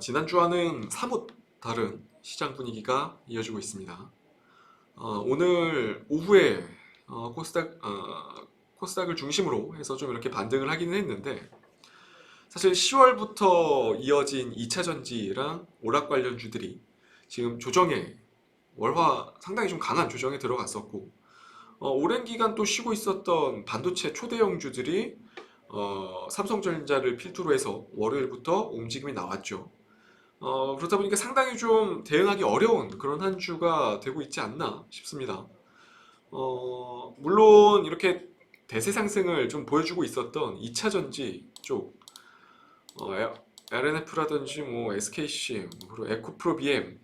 지난주와는 사뭇 다른 시장 분위기가 이어지고 있습니다. 오늘 오후에 코스닥을 중심으로 해서 좀 이렇게 반등을 하기는 했는데, 사실 10월부터 이어진 2차 전지랑 오락 관련주들이 지금 조정에, 월화 상당히 좀 강한 조정에 들어갔었고, 오랜 기간 또 쉬고 있었던 반도체 초대형주들이 삼성전자를 필두로 해서 월요일부터 움직임이 나왔죠. 그렇다 보니까 상당히 좀 대응하기 어려운 그런 한 주가 되고 있지 않나 싶습니다. 물론 이렇게 대세 상승을 좀 보여주고 있었던 2차 전지 쪽, LNF라든지 뭐 SKC, 그리고 에코프로비엠,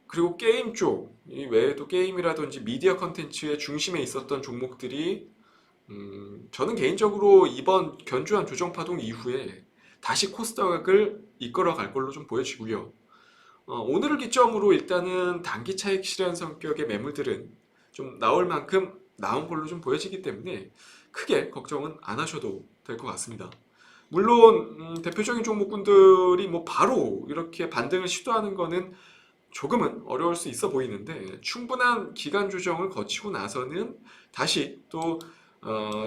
그리고 게임 쪽, 이 외에도 게임이라든지 미디어 컨텐츠의 중심에 있었던 종목들이 저는 개인적으로 이번 견조한 조정 파동 이후에 다시 코스닥을 이끌어 갈 걸로 좀 보여지고요. 오늘을 기점으로 일단은 단기 차익 실현 성격의 매물들은 좀 나올 만큼 나온 걸로 좀 보여지기 때문에 크게 걱정은 안 하셔도 될 것 같습니다. 물론 대표적인 종목군들이 뭐 바로 이렇게 반등을 시도하는 거는 조금은 어려울 수 있어 보이는데, 충분한 기간 조정을 거치고 나서는 다시 또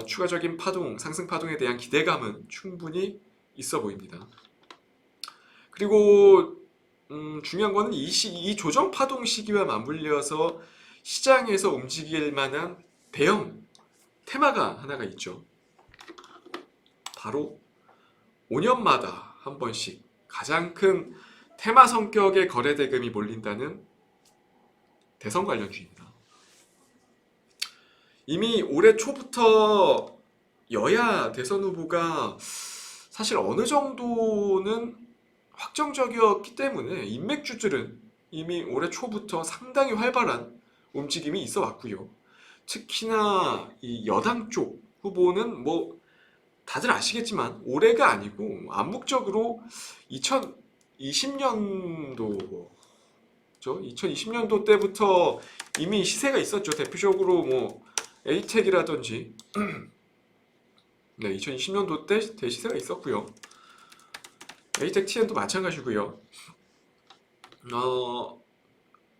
추가적인 파동, 상승 파동에 대한 기대감은 충분히 있어 보입니다. 그리고 중요한 거는 이 조정 파동 시기와 맞물려서 시장에서 움직일 만한 대형 테마가 하나가 있죠. 바로 5년마다 한 번씩 가장 큰 테마 성격의 거래 대금이 몰린다는 대선 관련주입니다. 이미 올해 초부터 여야 대선 후보가 사실 어느 정도는 확정적이었기 때문에 인맥주들은 이미 올해 초부터 상당히 활발한 움직임이 있어 왔고요. 특히나 이 여당 쪽 후보는 뭐 다들 아시겠지만 올해가 아니고 암묵적으로 2020년도 2020년도 때부터 이미 시세가 있었죠. 대표적으로 뭐 에이텍이라든지 네, 2020년도 때 대시세가 있었고요. 에이텍 TN도 마찬가지고요.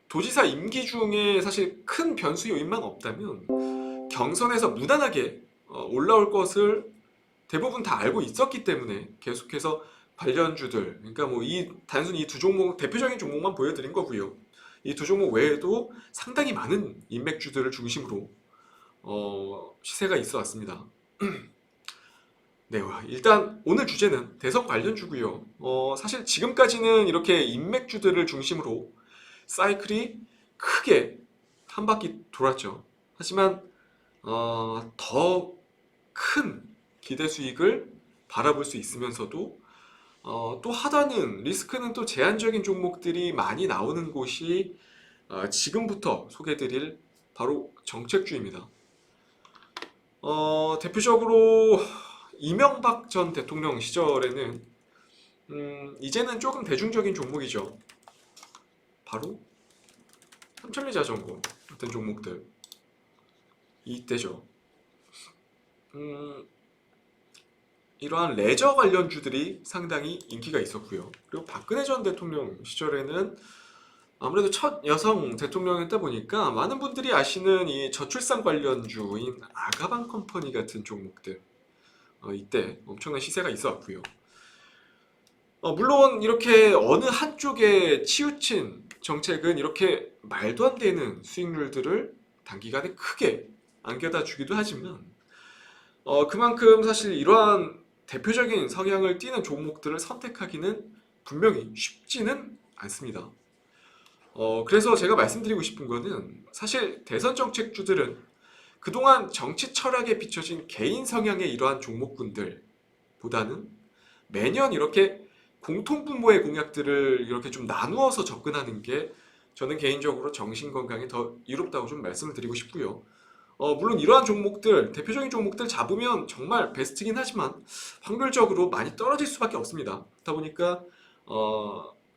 도지사 임기 중에 사실 큰 변수 요인만 없다면 경선에서 무난하게 올라올 것을 대부분 다 알고 있었기 때문에 계속해서 관련주들, 그러니까 뭐 단순히 이 두 종목, 대표적인 종목만 보여드린 거고요. 이 두 종목 외에도 상당히 많은 인맥주들을 중심으로 시세가 있어 왔습니다. 네, 일단 오늘 주제는 대선 관련주고요. 사실 지금까지는 이렇게 인맥주들을 중심으로 사이클이 크게 한 바퀴 돌았죠. 하지만 더 큰 기대 수익을 바라볼 수 있으면서도 또 하단은 리스크는 또 제한적인 종목들이 많이 나오는 곳이 지금부터 소개드릴 바로 정책주입니다. 대표적으로 이명박 전 대통령 시절에는 이제는 조금 대중적인 종목이죠. 바로 삼천리자전거 같은 종목들 이때죠. 이러한 레저 관련주들이 상당히 인기가 있었고요. 그리고 박근혜 전 대통령 시절에는 아무래도 첫 여성 대통령이었다 보니까 많은 분들이 아시는 이 저출산 관련주인 아가방 컴퍼니 같은 종목들 이때 엄청난 시세가 있었고요. 물론 이렇게 어느 한쪽에 치우친 정책은 이렇게 말도 안 되는 수익률들을 단기간에 크게 안겨다 주기도 하지만 그만큼 사실 이러한 대표적인 성향을 띠는 종목들을 선택하기는 분명히 쉽지는 않습니다. 그래서 제가 말씀드리고 싶은 거는 사실 대선 정책주들은 그동안 정치 철학에 비춰진 개인 성향의 이러한 종목군들보다는 매년 이렇게 공통분모의 공약들을 이렇게 좀 나누어서 접근하는 게 저는 개인적으로 정신건강에 더 이롭다고 좀 말씀을 드리고 싶고요. 물론 이러한 종목들, 대표적인 종목들 잡으면 정말 베스트긴 하지만 확률적으로 많이 떨어질 수밖에 없습니다. 그렇다 보니까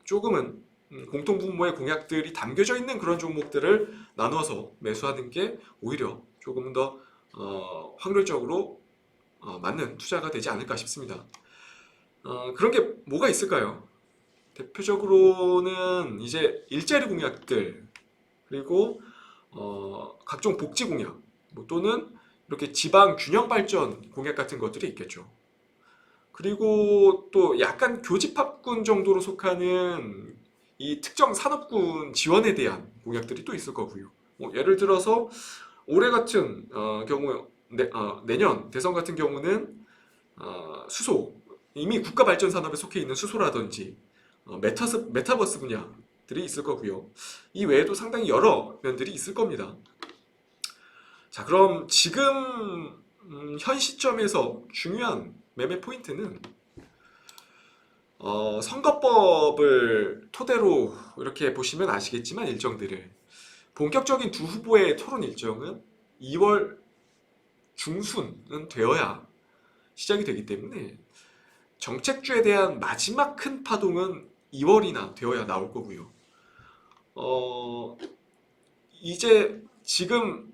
조금은 공통분모의 공약들이 담겨져 있는 그런 종목들을 나눠서 매수하는 게 오히려 조금 더 확률적으로 맞는 투자가 되지 않을까 싶습니다. 그런 게 뭐가 있을까요? 대표적으로는 이제 일자리 공약들, 그리고 각종 복지 공약, 뭐 또는 이렇게 지방 균형 발전 공약 같은 것들이 있겠죠. 그리고 또 약간 교집합군 정도로 속하는 이 특정 산업군 지원에 대한 공약들이 또 있을 거고요. 뭐 예를 들어서 올해 같은 경우 내년 대선 같은 경우는 수소, 이미 국가 발전 산업에 속해 있는 수소라든지 메타버스 분야들이 있을 거고요. 이 외에도 상당히 여러 면들이 있을 겁니다. 자, 그럼 지금 현 시점에서 중요한 매매 포인트는 선거법을 토대로 이렇게 보시면 아시겠지만 일정들을 본격적인 두 후보의 토론 일정은 2월 중순은 되어야 시작이 되기 때문에 정책주에 대한 마지막 큰 파동은 2월이나 되어야 나올 거고요. 이제 지금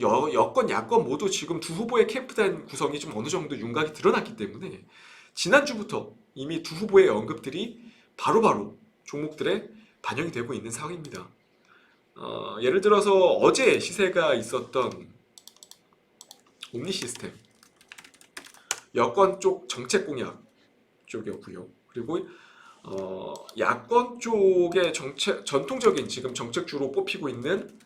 여권, 야권 모두 지금 두 후보의 캠프단 구성이 좀 어느 정도 윤곽이 드러났기 때문에 지난주부터 이미 두 후보의 언급들이 바로바로 종목들에 반영이 되고 있는 상황입니다. 예를 들어서 어제 시세가 있었던 옴니 시스템, 여권 쪽 정책 공약 쪽이었고요. 그리고 야권 쪽의 전통적인 지금 정책주로 뽑히고 있는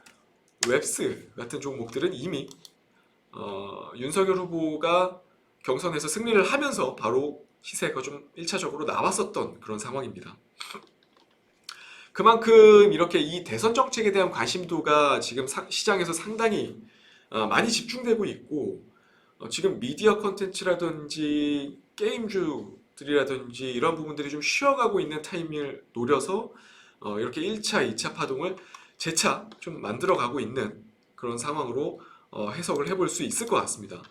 웹스 같은 종목들은 이미 윤석열 후보가 경선에서 승리를 하면서 바로 시세가 좀 1차적으로 나왔었던 그런 상황입니다. 그만큼 이렇게 이 대선 정책에 대한 관심도가 지금 시장에서 상당히 많이 집중되고 있고 지금 미디어 컨텐츠라든지 게임주들이라든지 이런 부분들이 좀 쉬어가고 있는 타이밍을 노려서 이렇게 1차, 2차 파동을 재차 좀 만들어가고 있는 그런 상황으로 해석을 해볼 수 있을 것 같습니다.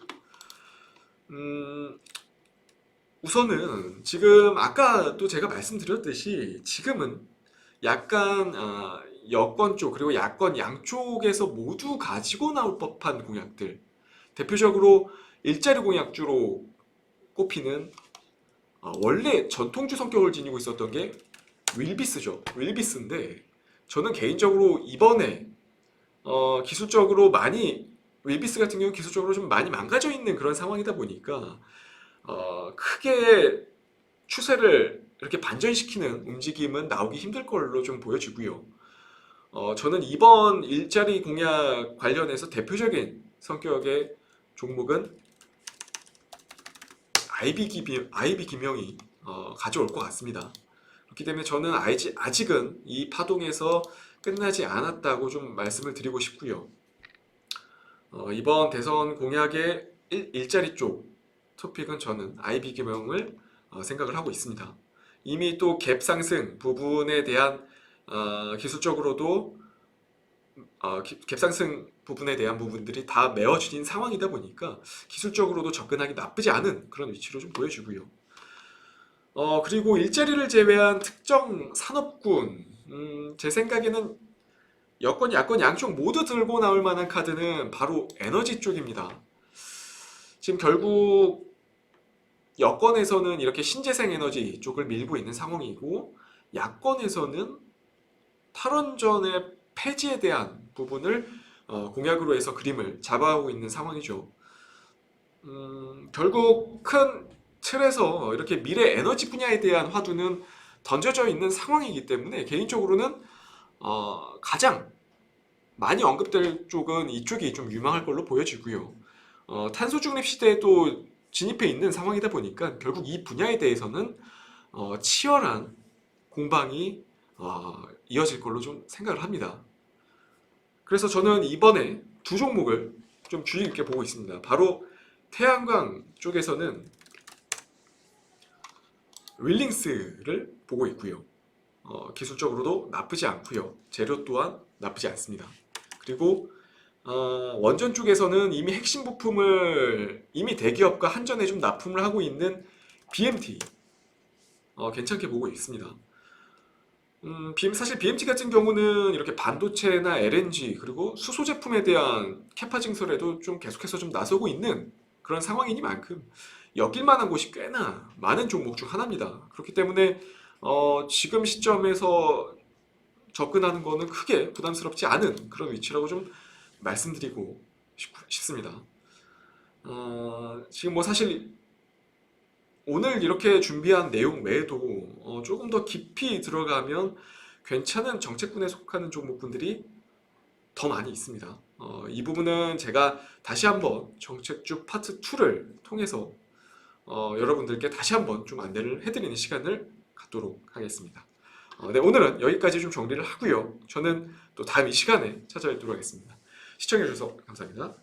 우선은 지금 아까도 제가 말씀드렸듯이 지금은 약간 여권 쪽 그리고 야권 양쪽에서 모두 가지고 나올 법한 공약들, 대표적으로 일자리 공약주로 꼽히는 원래 전통주 성격을 지니고 있었던 게 윌비스죠. 윌비스인데 저는 개인적으로 이번에 기술적으로 많이 윌비스 같은 경우 기술적으로 좀 많이 망가져 있는 그런 상황이다 보니까 크게 추세를 이렇게 반전시키는 움직임은 나오기 힘들 걸로 좀 보여지고요. 저는 이번 일자리 공약 관련해서 대표적인 성격의 종목은 IB 김영이 가져올 것 같습니다. 그렇기 때문에 저는 아직은 이 파동에서 끝나지 않았다고 좀 말씀을 드리고 싶고요. 이번 대선 공약의 일자리 쪽 토픽은 저는 IB 김영을 생각을 하고 있습니다. 이미 또 갭 상승 부분에 대한 기술적으로도 갭 상승 부분에 대한 부분들이 다 메워진 상황이다 보니까 기술적으로도 접근하기 나쁘지 않은 그런 위치로 좀 보여지고요. 그리고 일자리를 제외한 특정 산업군, 제 생각에는 여권, 야권 양쪽 모두 들고 나올 만한 카드는 바로 에너지 쪽입니다. 지금 결국 여권에서는 이렇게 신재생 에너지 쪽을 밀고 있는 상황이고 야권에서는 탈원전의 폐지에 대한 부분을 공약으로 해서 그림을 잡아오고 있는 상황이죠. 결국 큰 틀에서 이렇게 미래 에너지 분야에 대한 화두는 던져져 있는 상황이기 때문에 개인적으로는 가장 많이 언급될 쪽은 이쪽이 좀 유망할 걸로 보여지고요. 탄소 중립 시대에 또 진입해 있는 상황이다 보니까 결국 이 분야에 대해서는 치열한 공방이 이어질 걸로 좀 생각을 합니다. 그래서 저는 이번에 두 종목을 좀 주의 깊게 보고 있습니다. 바로 태양광 쪽에서는 윌링스를 보고 있고요. 기술적으로도 나쁘지 않고요. 재료 또한 나쁘지 않습니다. 그리고 원전 쪽에서는 이미 핵심 부품을 이미 대기업과 한전에 좀 납품을 하고 있는 BMT 괜찮게 보고 있습니다. 사실 BMT 같은 경우는 이렇게 반도체나 LNG 그리고 수소 제품에 대한 캐파 증설에도 좀 계속해서 좀 나서고 있는 그런 상황이니만큼 엮일 만한 곳이 꽤나 많은 종목 중 하나입니다. 그렇기 때문에 지금 시점에서 접근하는 거는 크게 부담스럽지 않은 그런 위치라고 좀 말씀드리고 싶습니다. 지금 뭐 사실 오늘 이렇게 준비한 내용 외에도 조금 더 깊이 들어가면 괜찮은 정책군에 속하는 종목군들이 더 많이 있습니다. 이 부분은 제가 다시 한번 정책주 파트 2를 통해서 여러분들께 다시 한번 좀 안내를 해드리는 시간을 갖도록 하겠습니다. 네, 오늘은 여기까지 좀 정리를 하고요. 저는 또 다음 이 시간에 찾아뵙도록 하겠습니다. 시청해주셔서 감사합니다.